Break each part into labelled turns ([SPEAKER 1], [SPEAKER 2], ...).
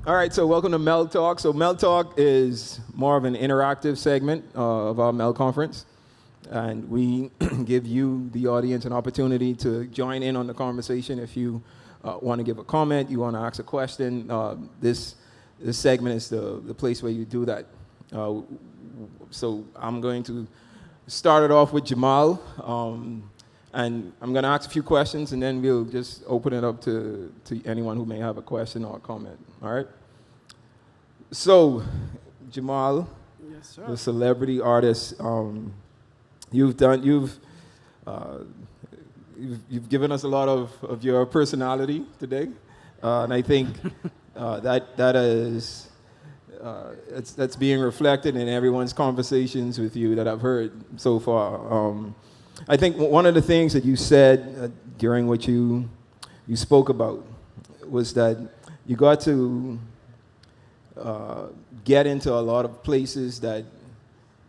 [SPEAKER 1] All right, so welcome to MELTALK. So MELTALK is more of an interactive segment of our MEL conference. And we give you, the audience, an opportunity to join in on the conversation. If you want to give a comment, you want to ask a question, this segment is the place where you do that. So I'm going to start it off with Jamaal. And I'm going to ask a few questions, and then we'll just open it up to anyone who may have a question or a comment. All right? So, Jamaal,
[SPEAKER 2] yes, sir.
[SPEAKER 1] the celebrity artist, you've given us a lot of your personality today, and I think that's being reflected in everyone's conversations with you that I've heard so far. I think one of the things that you said during what you spoke about was that you got to get into a lot of places that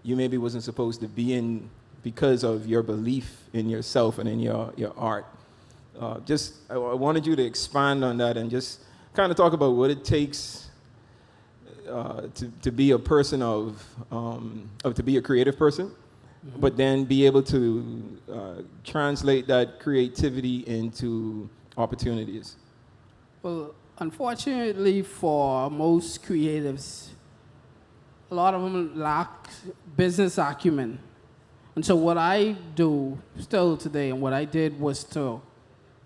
[SPEAKER 1] you maybe wasn't supposed to be in because of your belief in yourself and in your art. I wanted you to expand on that and just kind of talk about what it takes to be a person to be a creative person. Mm-hmm. But then be able to translate that creativity into opportunities.
[SPEAKER 2] Well, unfortunately for most creatives, a lot of them lack business acumen. And so what I do still today, and what I did, was to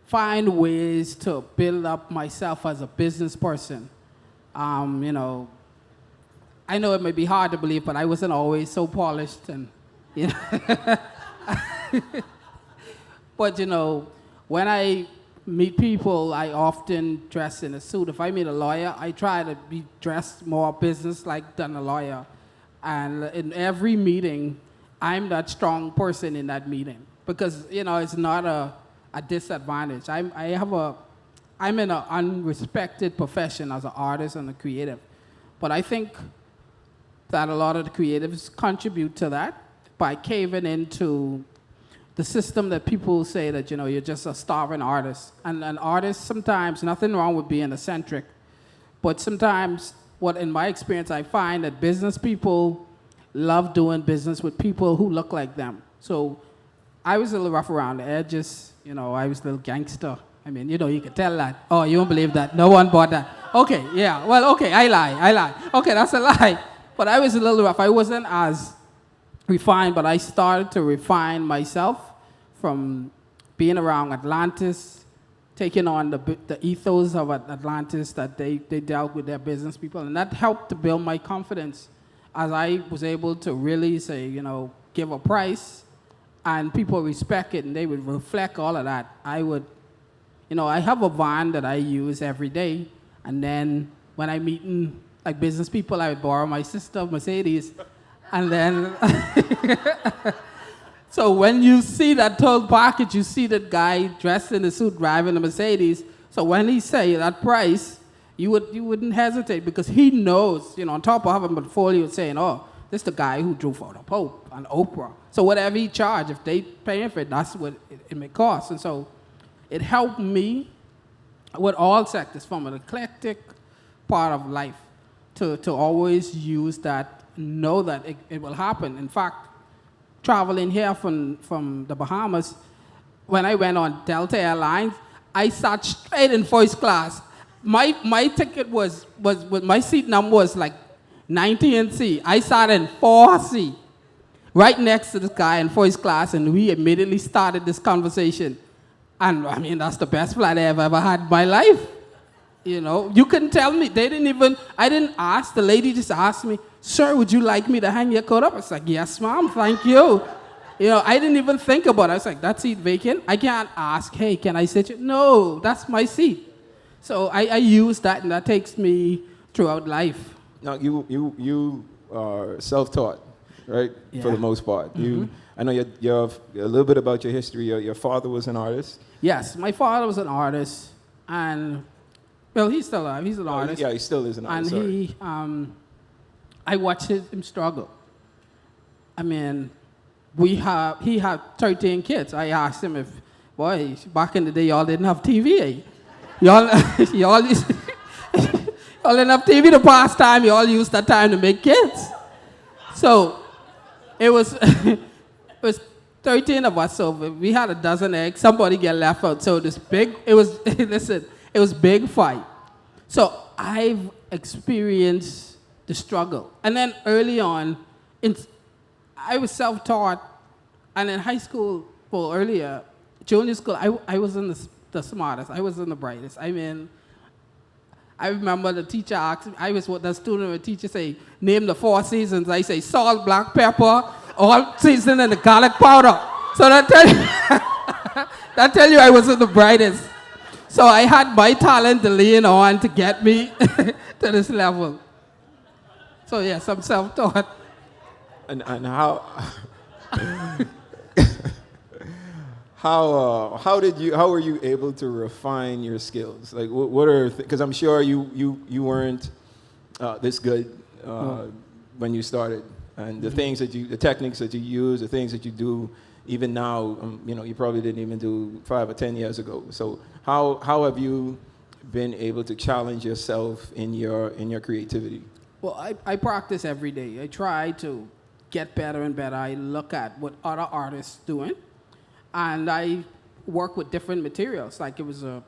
[SPEAKER 2] find ways to build up myself as a business person. I know it may be hard to believe, but I wasn't always so polished and But when I meet people, I often dress in a suit. If I meet a lawyer, I try to be dressed more business-like than a lawyer. And in every meeting, I'm that strong person in that meeting because it's not a disadvantage. I'm in an unrespected profession as an artist and a creative, but I think that a lot of the creatives contribute to that by caving into the system that people say that, you're just a starving artist. And an artist, sometimes, nothing wrong with being eccentric, but sometimes, in my experience, I find that business people love doing business with people who look like them. So I was a little rough around the edges, I was a little gangster. I mean, you could tell that. Oh, you won't believe that. No one bought that. Okay, yeah, well, okay, I lie. Okay, that's a lie. But I was a little rough. I wasn't as refined, but I started to refine myself from being around Atlantis, taking on the ethos of Atlantis that they dealt with their business people, and that helped to build my confidence as I was able to really say, give a price, and people respect it, and they would reflect all of that. I have a van that I use every day, and then when I'm meeting like business people, I would borrow my sister Mercedes. And then, so when you see that total package, you see that guy dressed in a suit driving a Mercedes. So when he say that price, you wouldn't hesitate because he knows, on top of having a portfolio saying, oh, this is the guy who drove for the Pope and Oprah. So whatever he charge, if they paying for it, that's what it may cost. And so it helped me with all sectors from an eclectic part of life to always use that. Know that it will happen. In fact, traveling here from the Bahamas, when I went on Delta Airlines, I sat straight in first class. My ticket was my seat number was like 19C. I sat in 4C, right next to this guy in first class, and we immediately started this conversation. And I mean, that's the best flight I've ever had in my life. You couldn't tell me. I didn't ask. The lady just asked me, sir, would you like me to hang your coat up? I was like, yes, ma'am, thank you. I didn't even think about it. I was like, that seat vacant? I can't ask, hey, can I sit here? No, that's my seat. So I use that, and that takes me throughout life.
[SPEAKER 1] Now, you are self-taught, right, yeah. For the most part. Mm-hmm. I know you're a little bit about your history. Your father was an artist.
[SPEAKER 2] Yes, my father was an artist, and... Well, he's still alive. He's an artist.
[SPEAKER 1] Yeah, he still is an artist.
[SPEAKER 2] And I watched him struggle. I mean, he had 13 kids. I asked him if, boy, back in the day, y'all didn't have TV. Y'all Well, enough TV to pass time. You all use that time to make kids. So it was it was 13 of us. So we had a dozen eggs. Somebody get left out. So this big, it was listen, it was big fight. So I've experienced the struggle. And then early on, I was self-taught. And in high school, well, earlier, junior school, I wasn't the smartest. I wasn't the brightest. I mean, I remember the teacher asked me, I was with the student, the teacher say, name the 4 seasons. I say salt, black pepper, all season, and the garlic powder. So that tell you I wasn't the brightest. So I had my talent to lean on to get me to this level. So yes, I'm self-taught.
[SPEAKER 1] And how how were you able to refine your skills? Like what are, because I'm sure you weren't this good when you started, and the things that the techniques that you use, the things that you do even now, you probably didn't even do 5 or 10 years ago. So how have you been able to challenge yourself in your creativity?
[SPEAKER 2] Well, I practice every day. I try to get better and better. I look at what other artists doing, and I work with different materials. Like it was a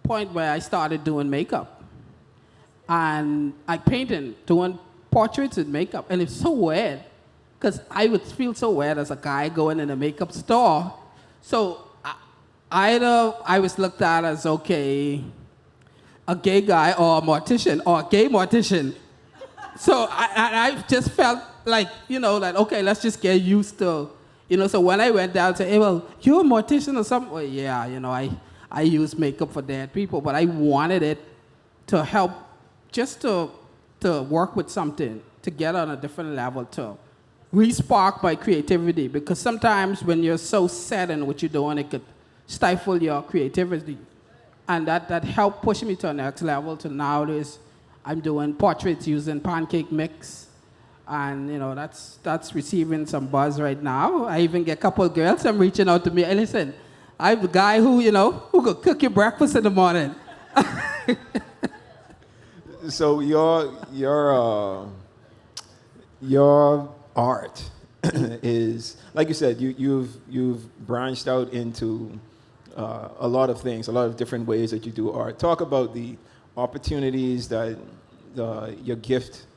[SPEAKER 2] point where I started doing makeup, and I painted, doing portraits with makeup, and it's so weird, because I would feel so weird as a guy going in a makeup store. So either I was looked at as, okay, a gay guy or a mortician or a gay mortician. So I just felt like, like, okay, let's just get used to, so when I went down to, hey, well, you're a mortician or something? Well, yeah, I use makeup for dead people, but I wanted it to help just to work with something, to get on a different level, to re-spark my creativity, because sometimes when you're so set in what you're doing, it could stifle your creativity. And that helped push me to the next level, to nowadays I'm doing portraits using pancake mix. And, that's receiving some buzz right now. I even get a couple of girls, I'm reaching out to me. Hey, listen, I'm the guy who could cook your breakfast in the morning.
[SPEAKER 1] So your art is, like you said, you've branched out into a lot of things, a lot of different ways that you do art. Talk about the opportunities that your gift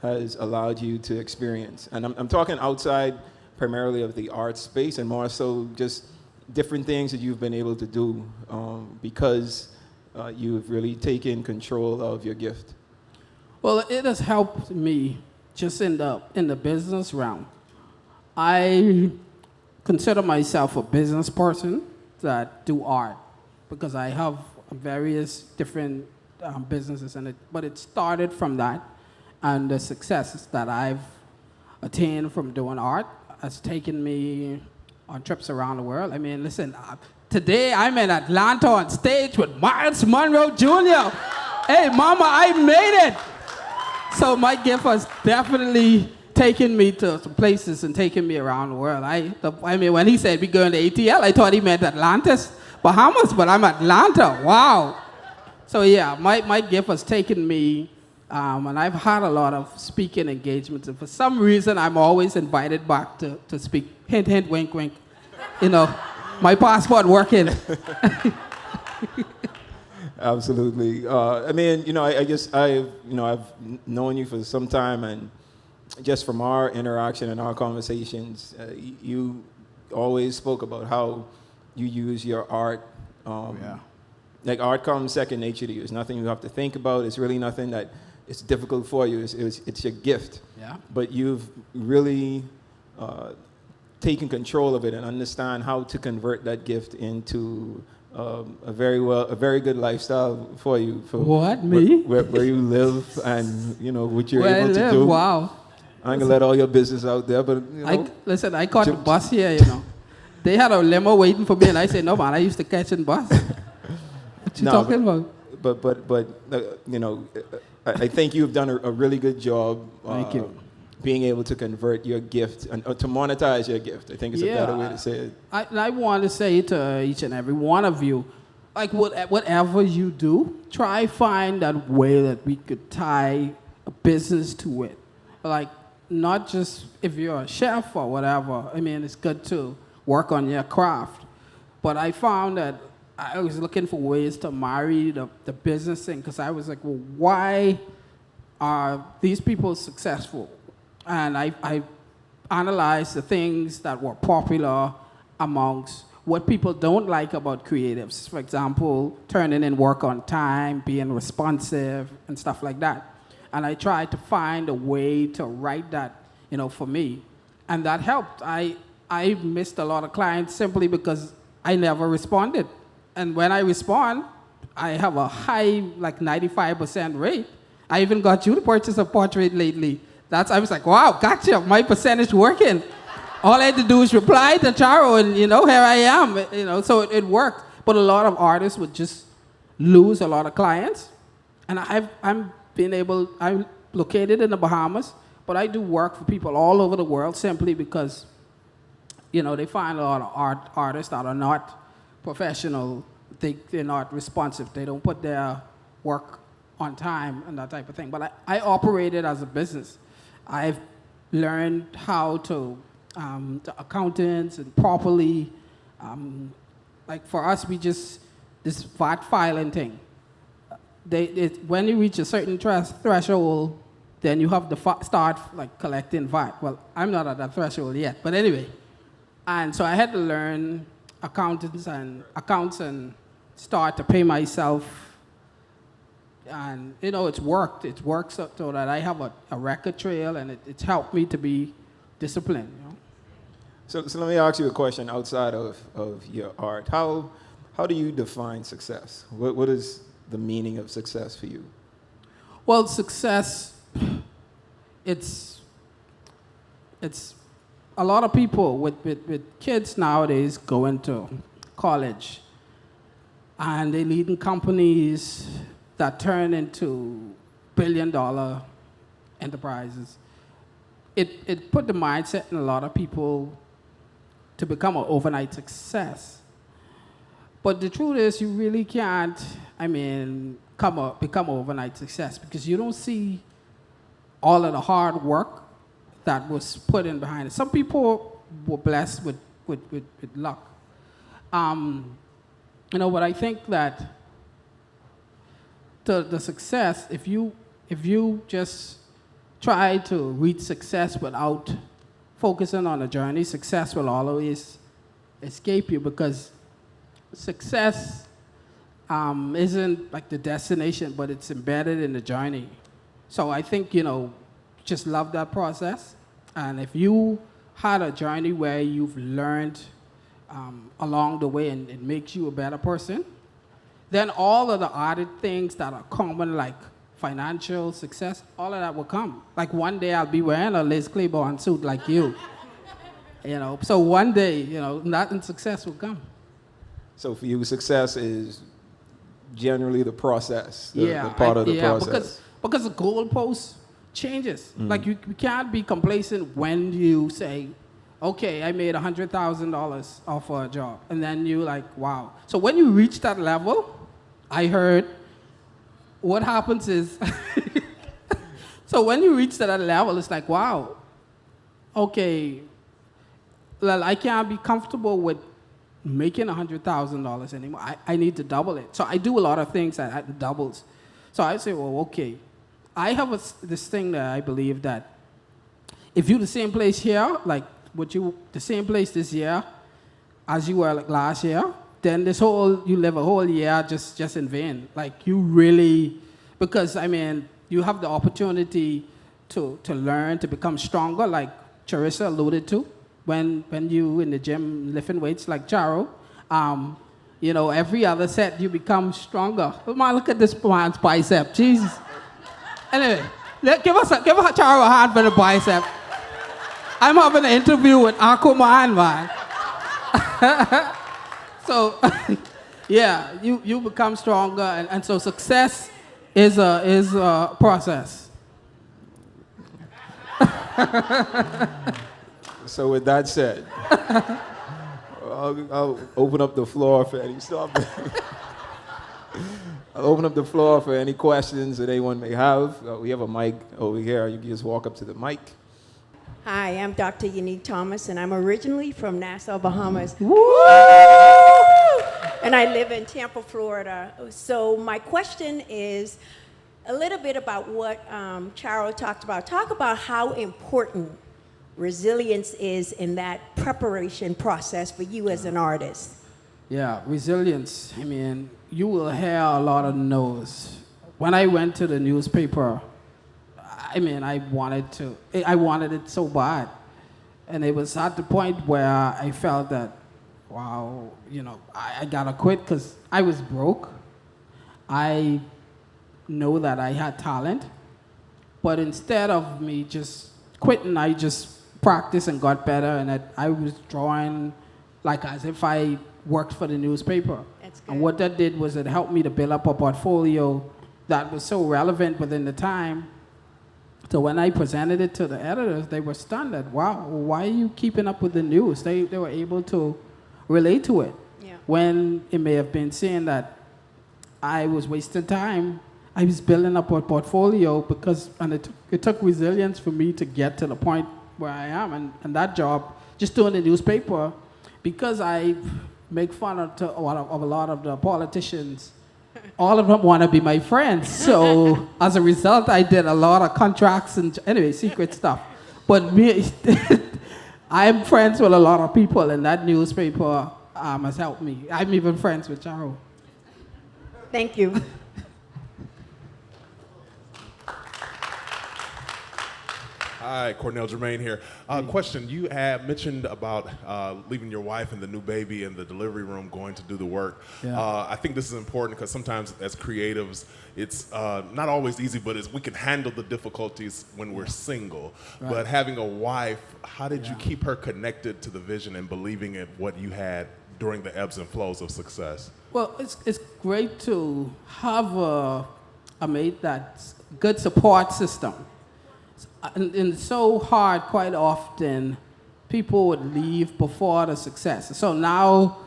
[SPEAKER 1] has allowed you to experience. And I'm talking outside primarily of the art space, and more so just different things that you've been able to do because you've really taken control of your gift.
[SPEAKER 2] Well, it has helped me just in the business realm. I consider myself a business person that do art, because I have various different businesses in it. But it started from that, and the successes that I've attained from doing art has taken me on trips around the world. I mean, listen, today I'm in Atlanta on stage with Miles Monroe Jr. Hey, mama, I made it. So my gift has definitely taken me to some places and taken me around the world. I mean, when he said we going to ATL, I thought he meant Atlantis, Bahamas, but I'm Atlanta. Wow. So yeah, my gift has taken me, and I've had a lot of speaking engagements, and for some reason I'm always invited back to speak. Hint, hint, wink, wink. My passport working.
[SPEAKER 1] Absolutely. I mean, I guess I've known you for some time, and just from our interaction and our conversations, you always spoke about how you use your art. Like art comes second nature to you. It's nothing you have to think about. It's really nothing that it's difficult for you. It's your gift. Yeah. But you've really taken control of it and understand how to convert that gift into a very good lifestyle for you. For
[SPEAKER 2] me?
[SPEAKER 1] Where you live and what you're able to do.
[SPEAKER 2] Wow.
[SPEAKER 1] I ain't gonna let all your business out there, but
[SPEAKER 2] listen, I caught the bus here. They had a limo waiting for me, and I said, no man, I used to catch a bus. What you talking about?
[SPEAKER 1] But I think you've done a really good job.
[SPEAKER 2] Thank you.
[SPEAKER 1] Being able to convert your gift and to monetize your gift. I think it's a better way to say it.
[SPEAKER 2] I want to say to each and every one of you, like whatever you do, try find that way that we could tie a business to it. Like, not just if you're a chef or whatever. I mean, it's good to work on your craft. But I found that I was looking for ways to marry the business thing, because I was like, well, why are these people successful? And I analyzed the things that were popular amongst what people don't like about creatives. For example, turning in work on time, being responsive, and stuff like that. And I tried to find a way to write that, for me. And that helped. I missed a lot of clients simply because I never responded. And when I respond, I have a high, like 95% rate. I even got you to purchase a portrait lately. I was like, wow, gotcha, my percentage working. All I had to do is reply to Charo, and here I am. So it worked. But a lot of artists would just lose a lot of clients. And I'm located in the Bahamas, but I do work for people all over the world simply because, they find a lot of artists that are not professional. They're not responsive. They don't put their work on time and that type of thing. But I operate it as a business. I've learned how to accountants and properly, like for us, this VAT filing thing. When you reach a certain threshold, then you have to start like collecting VAT. Well, I'm not at that threshold yet, but anyway. And so I had to learn accounts and start to pay myself. And it's worked. It's worked so that I have a record trail, and it's helped me to be disciplined.
[SPEAKER 1] So let me ask you a question outside of your art. How do you define success? What is the meaning of success for you?
[SPEAKER 2] Well, success, it's a lot of people with kids nowadays going to college, and they lead in companies that turn into billion-dollar enterprises. It put the mindset in a lot of people to become an overnight success. But the truth is, you really can't, become an overnight success, because you don't see all of the hard work that was put in behind it. Some people were blessed with luck. But I think that the success, if you just try to reach success without focusing on the journey, success will always escape you, because success isn't like the destination, but it's embedded in the journey. So I think, just love that process. And if you had a journey where you've learned along the way and it makes you a better person, then all of the other things that are common, like financial success, all of that will come. Like one day I'll be wearing a Liz Claiborne suit like you. So one day, that and success will come.
[SPEAKER 1] So for you, success is generally the process, the part of the process.
[SPEAKER 2] Because the goalpost changes. Like you can't be complacent when you say, okay, I made $100,000 off a job. And then you like, wow. So when you reach that level, I heard, what happens is, so when you reach that level, it's like, wow, okay, well, I can't be comfortable with making $100,000 anymore. I need to double it. So I do a lot of things that doubles. So I say, well, okay, I have this thing that I believe that if you're the same place here, like the same place this year as you were like last year, then you live a whole year just in vain. Like you really, because you have the opportunity to learn, to become stronger, like Charissa alluded to, when you in the gym lifting weights like Charo, every other set you become stronger. Oh man, look at this man's bicep, Jesus. Anyway, give Charo a hand for the bicep. I'm having an interview with Aquaman, man. So, yeah, you become stronger, and so success is a process.
[SPEAKER 1] So with that said, I'll open up the floor for any stuff. I'll open up the floor for any questions that anyone may have. We have a mic over here. You can just walk up to the mic.
[SPEAKER 3] Hi, I'm Dr. Unique Thomas, and I'm originally from Nassau, Bahamas.
[SPEAKER 2] Woo!
[SPEAKER 3] And I live in Tampa, Florida. So my question is a little bit about what Charo talked about. Talk about how important resilience is in that preparation process for you as an artist.
[SPEAKER 2] Yeah, resilience. I mean, you will hear a lot of no's. When I went to the newspaper, I mean, I wanted it so bad. And it was at the point where I felt that, wow, you know, I gotta quit because I was broke. I know that I had talent, but instead of me just quitting, I just practiced and got better, and I was drawing like as if I worked for the newspaper.
[SPEAKER 3] That's good.
[SPEAKER 2] And what that did was it helped me to build up a portfolio that was so relevant within the time. So when I presented it to the editors, they were stunned at, wow, why are you keeping up with the news? They were able to relate to it.
[SPEAKER 3] Yeah.
[SPEAKER 2] When it may have been saying that I was wasting time, I was building up a portfolio because, and it took resilience for me to get to the point where I am. And that job, just doing the newspaper, because I make fun of a lot of the politicians, all of them want to be my friends. So as a result, I did a lot of contracts and anyway, secret stuff. But me, I'm friends with a lot of people, and that newspaper has helped me. I'm even friends with Charo.
[SPEAKER 3] Thank you.
[SPEAKER 4] Hi, Cornell Germain here. Question, you had mentioned about leaving your wife and the new baby in the delivery room, going to do the work.
[SPEAKER 2] Yeah.
[SPEAKER 4] I think this is important because sometimes as creatives, it's not always easy, but we can handle the difficulties when we're single.
[SPEAKER 2] Right.
[SPEAKER 4] But having a wife, how did you keep her connected to the vision and believing in what you had during the ebbs and flows of success?
[SPEAKER 2] Well, it's great to have a mate that's good support system. And it's so hard quite often, people would leave before the success. So now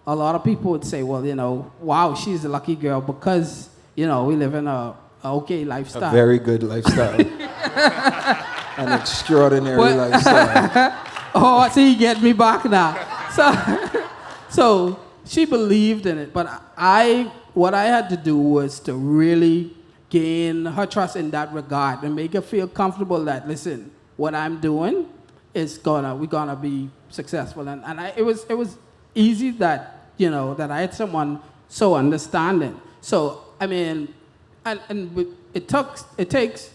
[SPEAKER 2] a lot of people would say, well, you know, wow, she's a lucky girl because, you know, we live in a okay lifestyle.
[SPEAKER 1] A very good lifestyle. An extraordinary lifestyle.
[SPEAKER 2] Oh, see, you get me back now. So she believed in it, but what I had to do was to really gain her trust in that regard and make her feel comfortable that, listen, what I'm doing is we're gonna be successful. And it was easy that, you know, that I had someone so understanding. So, I mean, and it takes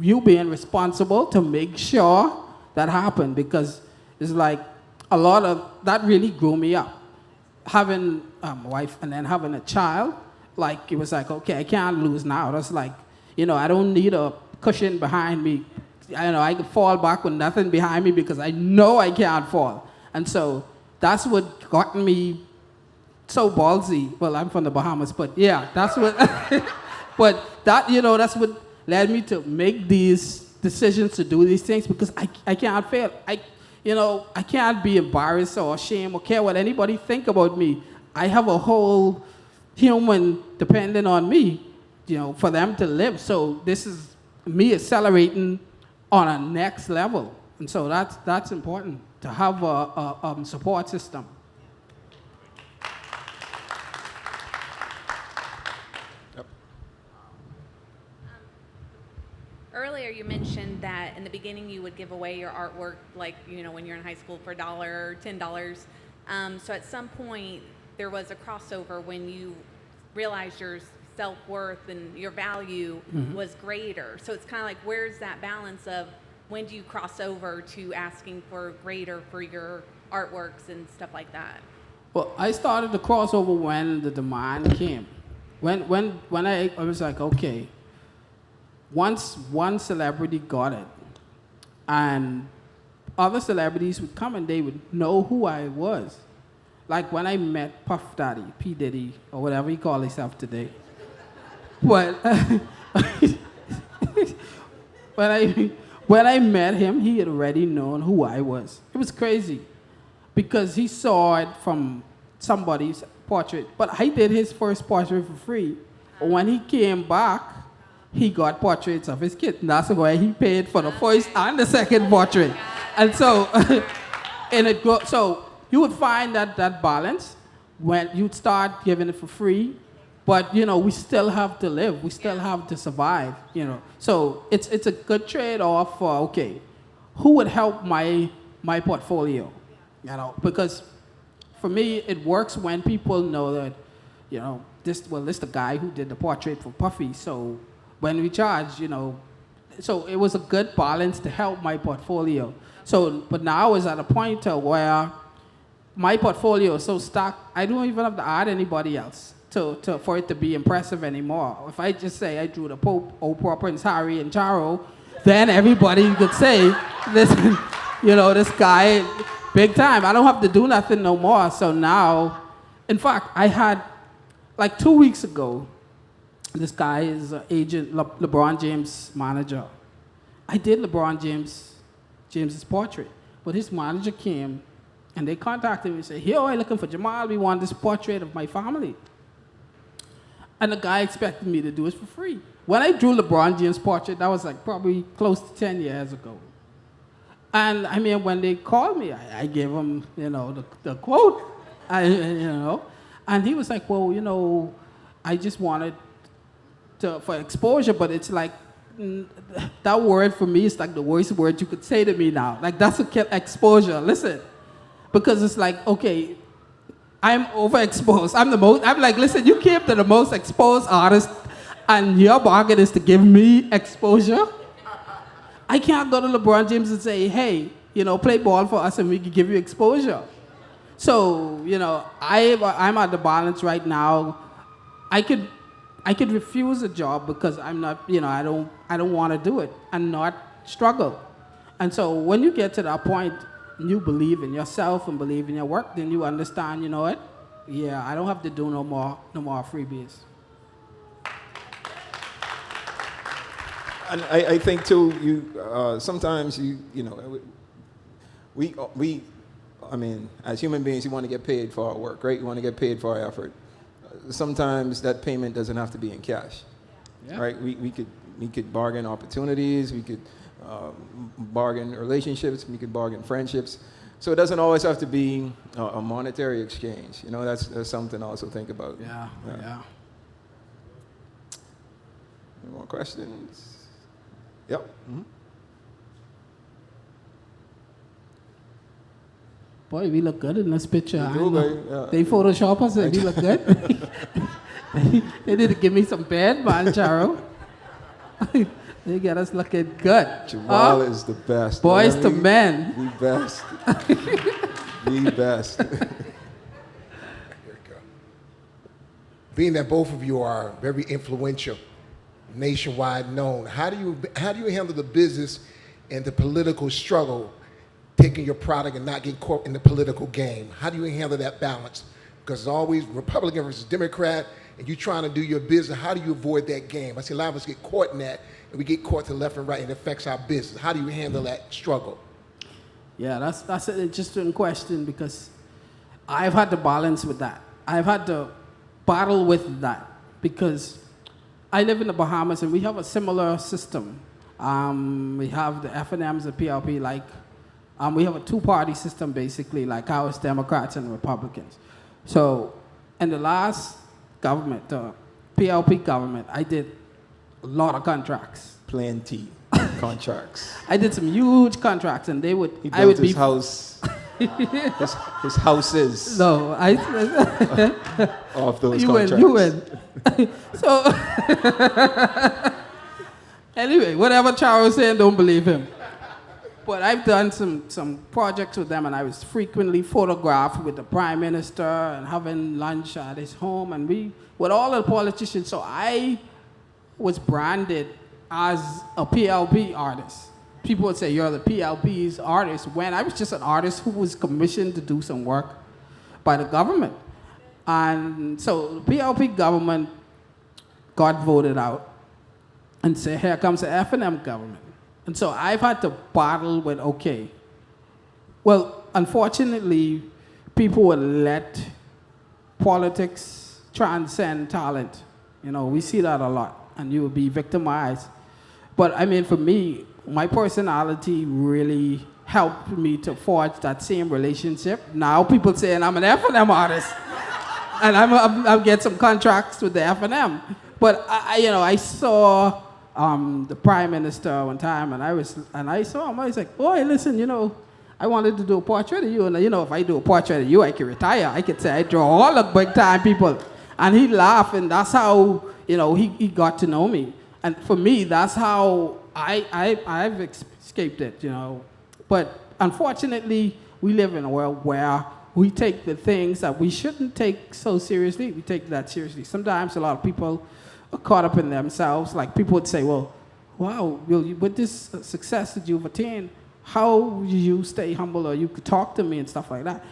[SPEAKER 2] you being responsible to make sure that happened, because it's like a lot of, that really grew me up. Having a wife and then having a child, like, it was like, okay, I can't lose now. That's like, you know, I don't need a cushion behind me. I can fall back with nothing behind me because I know I can't fall. And so that's what got me so ballsy. Well, I'm from the Bahamas, but yeah, that's what, but that, you know, that's what led me to make these decisions to do these things, because I can't fail. I can't be embarrassed or ashamed or care what anybody think about me. I have a whole human depending on me, you know, for them to live. So this is me accelerating on a next level. And so that's important, to have a support system.
[SPEAKER 5] Earlier you mentioned that in the beginning you would give away your artwork, like, you know, when you're in high school for $1 or $10. So at some point there was a crossover when you realized your self-worth and your value was greater. So it's kind of like, where's that balance of when do you cross over to asking for greater for your artworks and stuff like that?
[SPEAKER 2] Well, I started the crossover when the demand came. When I was like, okay, once one celebrity got it, and other celebrities would come and they would know who I was. Like when I met Puff Daddy, P. Diddy, or whatever he called himself today. But when I met him, he had already known who I was. It was crazy, because he saw it from somebody's portrait. But I did his first portrait for free. When he came back, he got portraits of his kids. And that's why he paid for the first and the second portrait. And so, so you would find that balance when you'd start giving it for free, but we still have to live, we still have to survive, So it's a good trade-off for, okay, who would help my portfolio, because for me it works when people know that, this is the guy who did the portrait for Puffy, so when we charge, so it was a good balance to help my portfolio. So, but now it's at a point where my portfolio is so stacked, I don't even have to add anybody else for it to be impressive anymore. If I just say I drew the Pope, Oprah, Prince Harry, and Charo, then everybody could say, listen, this guy, big time. I don't have to do nothing no more. So now, in fact, I had, like 2 weeks ago, this guy is an agent, LeBron James' manager. I did LeBron James's portrait, but his manager came and they contacted me and said, here, I'm looking for Jamaal. We want this portrait of my family. And the guy expected me to do it for free. When I drew LeBron James' portrait, that was like probably close to 10 years ago. And I mean, when they called me, I gave him, the quote, and he was like, well, I just wanted for exposure, but it's like, that word for me is like the worst word you could say to me now. Like, that's exposure. Listen, because it's like, okay, I'm overexposed. I'm like, listen, you came to the most exposed artist, and your bargain is to give me exposure. I can't go to LeBron James and say, hey, play ball for us and we can give you exposure. So, I'm at the balance right now. I could refuse a job because I'm not, I don't want to do it and not struggle. And so when you get to that point and you believe in yourself and believe in your work, then you understand, what? Yeah, I don't have to do no more freebies.
[SPEAKER 1] And I think too, sometimes I mean, as human beings, you want to get paid for our work, right? You want to get paid for our effort. Sometimes that payment doesn't have to be in cash, right? We could bargain opportunities, we could bargain relationships, we could bargain friendships. So it doesn't always have to be a monetary exchange. That's something to also think about.
[SPEAKER 2] Yeah.
[SPEAKER 1] Any more questions? Yep. Mm-hmm.
[SPEAKER 2] Boy, we look good in this picture.
[SPEAKER 1] Yeah.
[SPEAKER 2] They Photoshop us and we look good. They didn't give me some bad, man, Charo. They get us looking good.
[SPEAKER 1] Jamaal is the best.
[SPEAKER 2] Boys to men.
[SPEAKER 1] The best. The best.
[SPEAKER 6] Being that both of you are very influential, nationwide known, how do you handle the business and the political struggle, taking your product and not getting caught in the political game? How do you handle that balance? Because it's always Republican versus Democrat, and you're trying to do your business. How do you avoid that game? I see a lot of us get caught in that, and we get caught to left and right, and it affects our business. How do you handle that struggle?
[SPEAKER 2] Yeah, that's an interesting question because I've had to balance with that. I've had to battle with that because I live in the Bahamas and we have a similar system. We have the F&Ms, the PLP, we have a two-party system basically, like ours, Democrats and Republicans. So in the last government, the PLP government, I did a lot of contracts.
[SPEAKER 1] Plenty contracts.
[SPEAKER 2] I did some huge contracts, and they would.
[SPEAKER 1] He
[SPEAKER 2] I would
[SPEAKER 1] built his
[SPEAKER 2] be
[SPEAKER 1] house. his houses.
[SPEAKER 2] No,
[SPEAKER 1] Off those
[SPEAKER 2] you
[SPEAKER 1] contracts.
[SPEAKER 2] You win. So anyway, whatever Charles was saying, don't believe him. But I've done some projects with them, and I was frequently photographed with the Prime Minister and having lunch at his home, and with all the politicians. So I was branded as a PLP artist. People would say, you're the PLP's artist, when I was just an artist who was commissioned to do some work by the government. And so the PLP government got voted out and said, here comes the F&M government. And so I've had to battle with, okay, well, unfortunately, people would let politics transcend talent. You know, we see that a lot, and you will be victimized. But I mean, for me, my personality really helped me to forge that same relationship. Now people saying I'm an F&M artist, and I'm getting some contracts with the F&M. But I saw the Prime Minister one time, and I saw him. I was like, boy, listen, I wanted to do a portrait of you, and if I do a portrait of you, I can retire. I could say I draw all the big time people, and he laughed, and that's how he got to know me. And for me, that's how I've escaped it, But unfortunately, we live in a world where we take the things that we shouldn't take so seriously, we take that seriously. Sometimes a lot of people are caught up in themselves. Like people would say, well, wow, with this success that you've attained, how do you stay humble, or you could talk to me and stuff like that?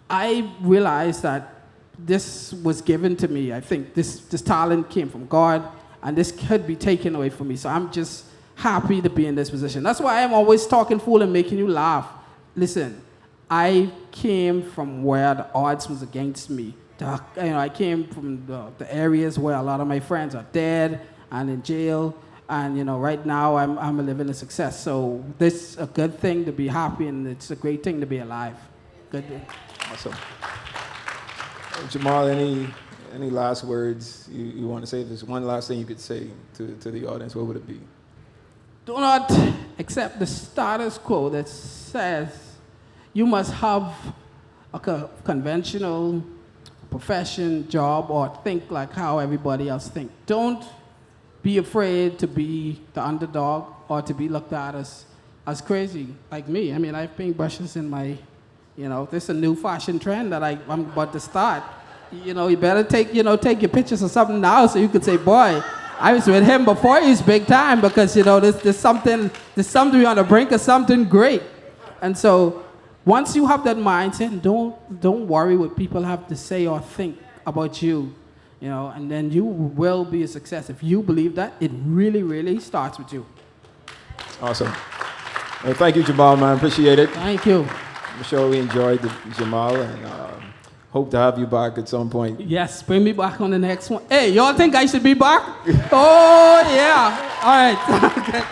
[SPEAKER 2] I realized that this was given to me. I think this talent came from God, and this could be taken away from me. So I'm just happy to be in this position. That's why I'm always talking fool and making you laugh. Listen, I came from where the odds was against me. I came from the areas where a lot of my friends are dead and in jail. And right now I'm living a success. So this is a good thing to be happy, and it's a great thing to be alive. Good day.
[SPEAKER 1] Awesome. Jamaal, any last words you want to say? If there's one last thing you could say to the audience, what would it be?
[SPEAKER 2] Do not accept the status quo that says you must have a conventional profession, job, or think like how everybody else thinks. Don't be afraid to be the underdog or to be looked at as crazy like me. I mean, I have paintbrushes in my, this is a new fashion trend that I'm about to start. You better take your pictures or something now so you could say, boy, I was with him before he's big time, because, there's something on the brink of something great. And so once you have that mindset, don't worry what people have to say or think about you. And then you will be a success. If you believe that, it really, really starts with you.
[SPEAKER 1] Awesome. Well, thank you, Jamaal, man. Appreciate it.
[SPEAKER 2] Thank you.
[SPEAKER 1] I'm sure we enjoyed Jamaal, and hope to have you back at some point.
[SPEAKER 2] Yes, bring me back on the next one. Hey, y'all think I should be back? Oh, yeah. All right.